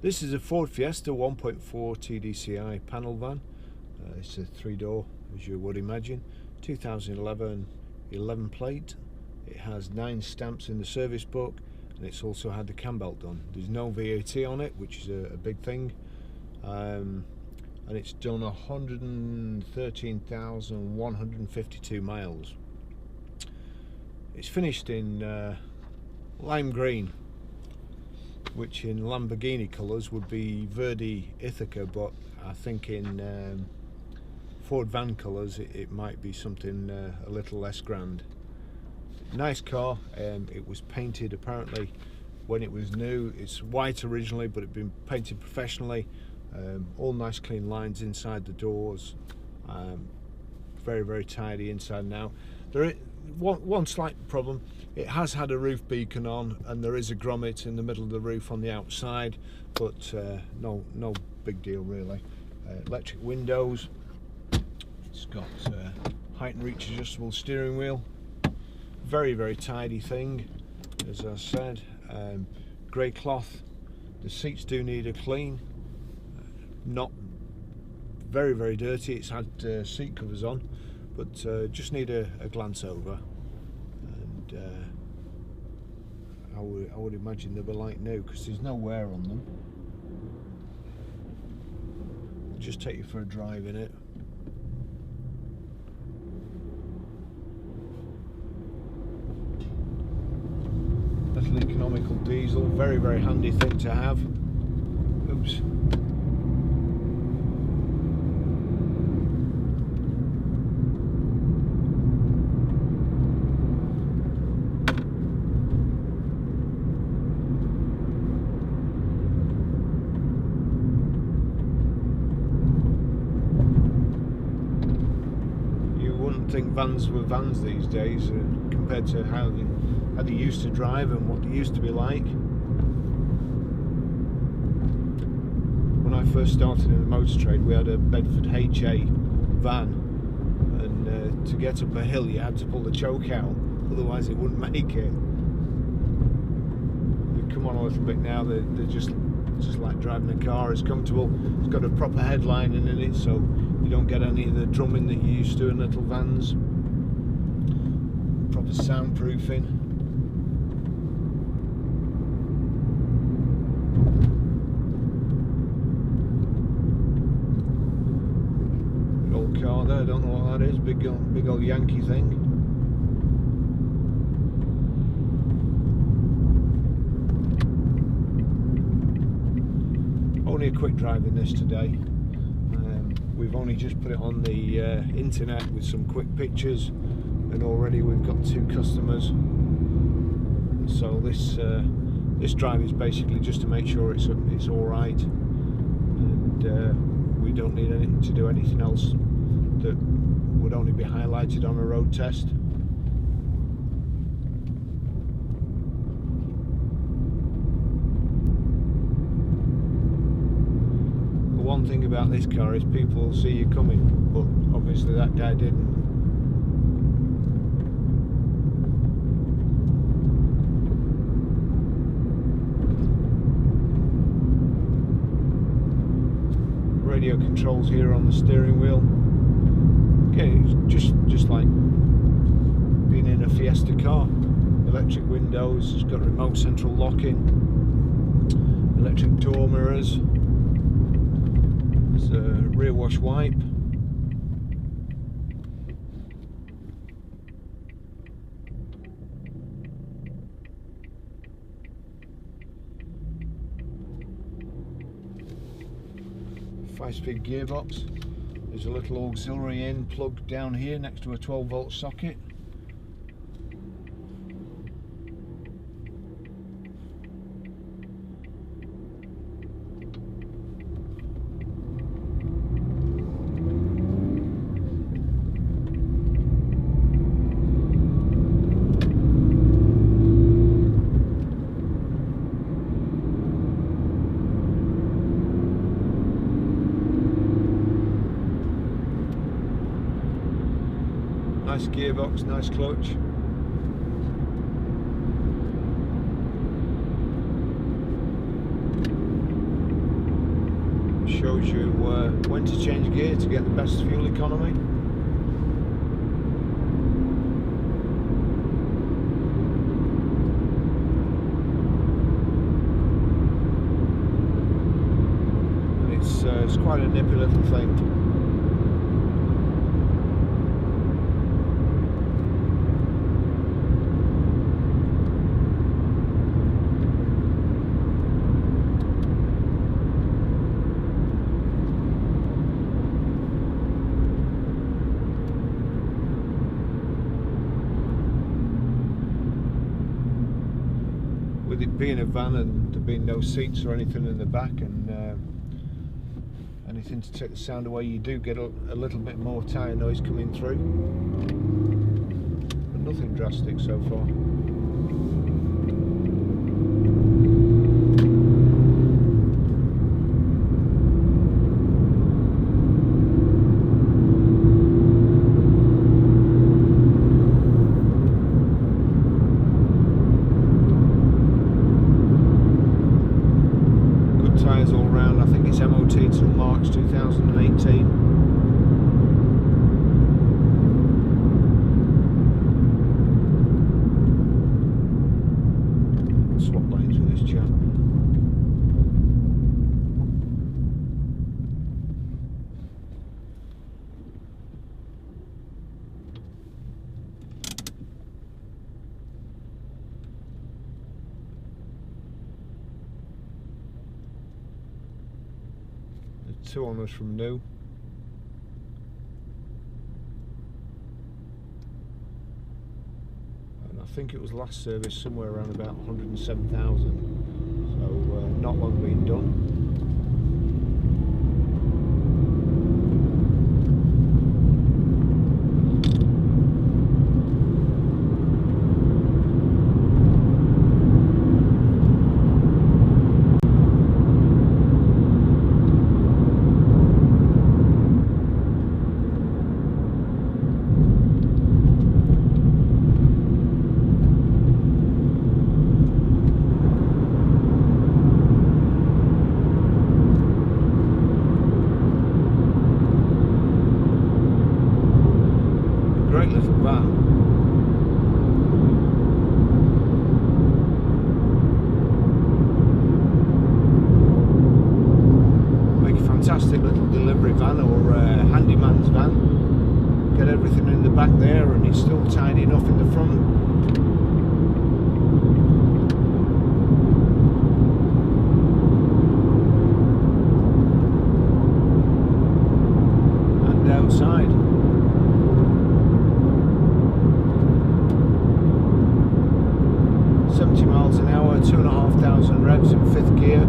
This is a Ford Fiesta 1.4 TDCI panel van. It's a 3-door, as you would imagine. 2011 11 plate. It has 9 stamps in the service book, and it's also had the cam belt done. There's no VAT on it, which is a big thing. And it's done 113,152 miles. It's finished in lime green, which in Lamborghini colours would be Verde Ithaca, but I think in Ford van colours it might be something a little less grand. Nice car. It was painted apparently when it was new. It's white originally, but it'd been painted professionally. All nice clean lines inside the doors. Very, very tidy inside and out. There is one slight problem. It has had a roof beacon on, and there is a grommet in the middle of the roof on the outside, but no big deal really. Electric windows. It's got height and reach adjustable steering wheel. Very, very tidy thing, as I said. Grey cloth. The seats do need a clean. Not very, very dirty. It's had seat covers on, but just need a glance over. And I would imagine they were like new, because there's no wear on them. I'll just take you for a drive in it. Little economical diesel, very, very handy thing to have. Oops. Think vans were vans these days compared to how they used to drive and what they used to be like. When I first started in the motor trade, we had a Bedford HA van, and to get up a hill you had to pull the choke out, otherwise it wouldn't make it. They've come on a little bit now. They're just like driving a car. It's comfortable. It's got a proper headlining in it, so you don't get any of the drumming that you used to in little vans. Proper soundproofing. Big old car there. I don't know what that is. Big old Yankee thing. Only a quick drive in this today. We've only just put it on the internet with some quick pictures, and already we've got 2 customers. So this drive is basically just to make sure it's all right, and we don't need to do anything else that would only be highlighted on a road test. One thing about this car is people will see you coming, but obviously that guy didn't. Radio controls here on the steering wheel. Again, it's just like being in a Fiesta car. Electric windows, it's got remote central locking, electric door mirrors. There's a rear wash wipe. Five-speed gearbox. There's a little auxiliary in plug down here next to a 12-volt socket. Nice gearbox, nice clutch. Shows you when to change gear to get the best fuel economy. It's quite a nippy little thing. With it being a van and there being no seats or anything in the back and anything to take the sound away, you do get a little bit more tyre noise coming through, but nothing drastic so far. Tyres all round. I think it's MOT till March 2018. Swap lanes with this chap. Two on us from new. And I think it was last service somewhere around about 107,000. So not long been done. Great little van. Make a fantastic little delivery van or a handyman's van. Get everything in the back there and it's still tidy enough in the front. And outside. 70 miles an hour, 2,500 revs in 5th gear.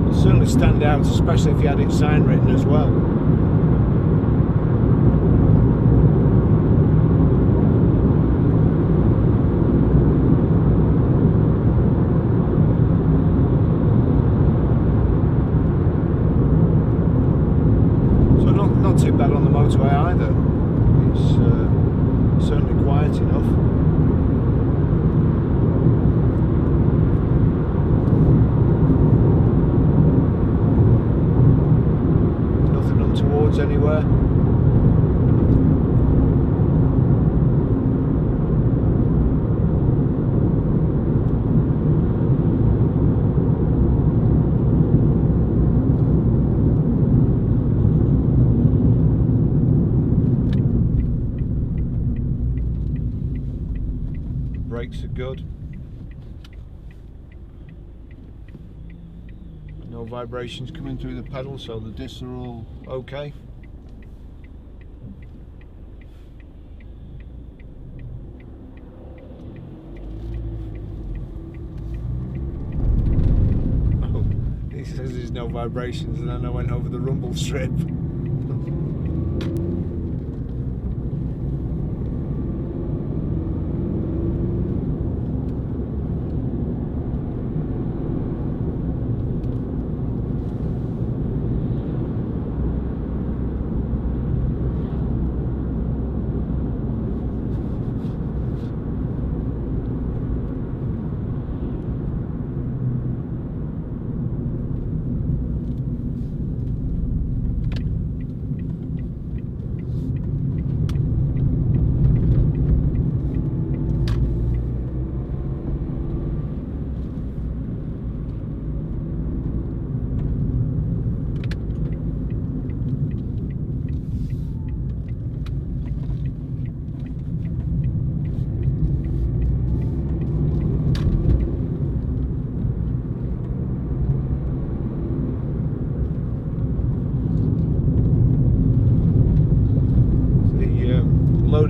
It'll certainly stand out, especially if you had it sign written as well. Not too bad on the motorway either. It's certainly quiet enough. Nothing untowards anywhere. Brakes are good. No vibrations coming through the pedal, so the discs are all okay. Oh, he says there's no vibrations, and then I went over the rumble strip.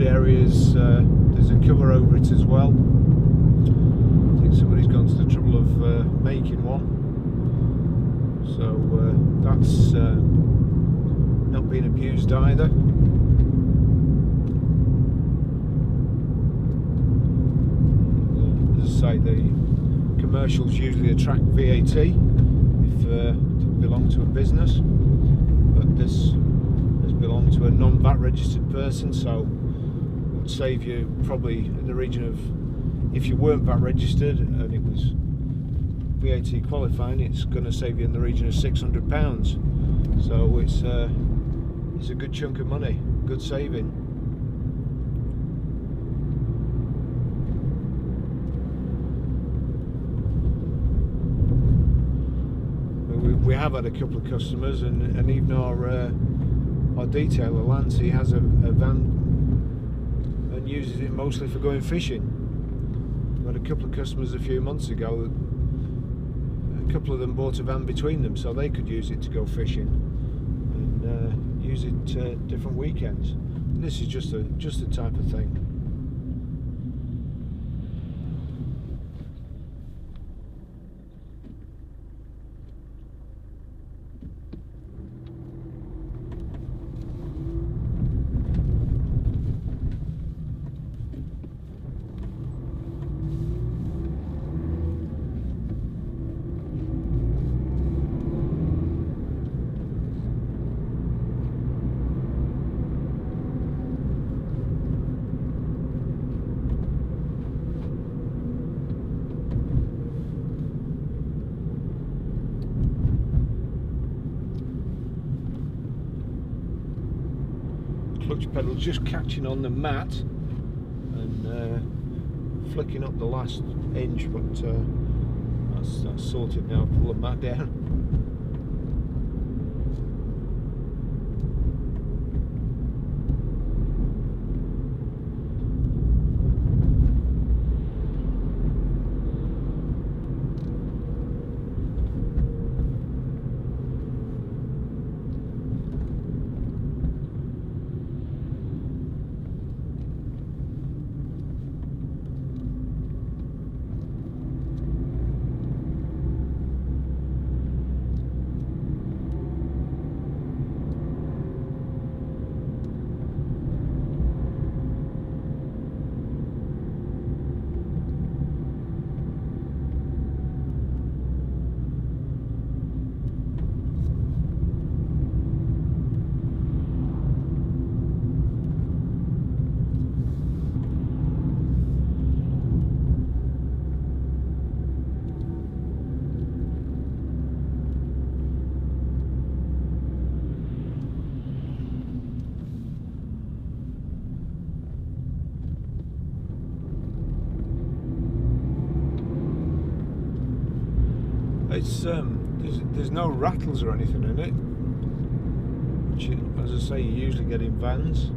hood areas, there's a cover over it as well. I think somebody's gone to the trouble of making one, so that's not being abused either. As I say, the commercials usually attract VAT if it belongs to a business, but this has belonged to a non-VAT registered person, so it would save you probably in the region of, if you weren't VAT registered and it was VAT qualifying, it's going to save you in the region of £600. So it's a good chunk of money, good saving. We have had a couple of customers, and even our detailer Lance, he has a van and uses it mostly for going fishing. We had a couple of customers a few months ago. A couple of them bought a van between them so they could use it to go fishing and use it different weekends. And this is just the type of thing. Clutch pedal just catching on the mat and flicking up the last inch, but that's sorted now. Pull the mat down. It's there's no rattles or anything in it, which, as I say, you usually get in vans.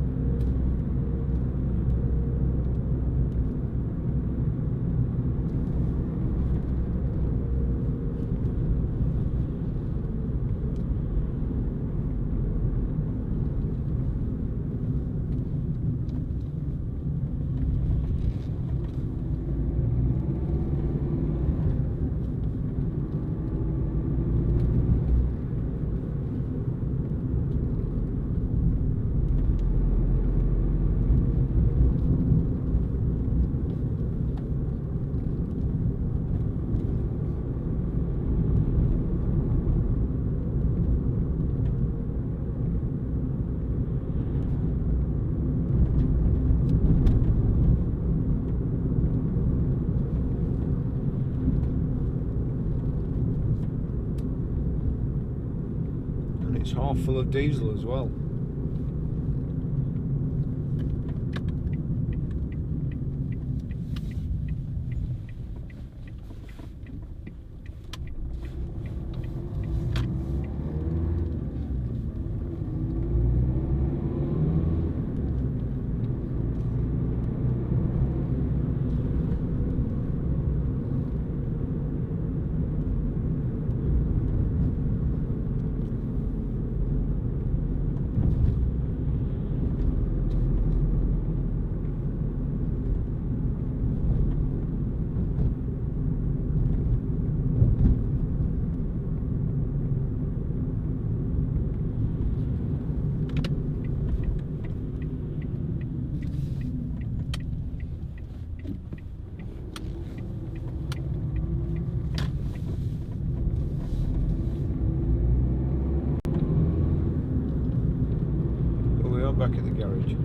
It's half full of diesel as well. back at the garage.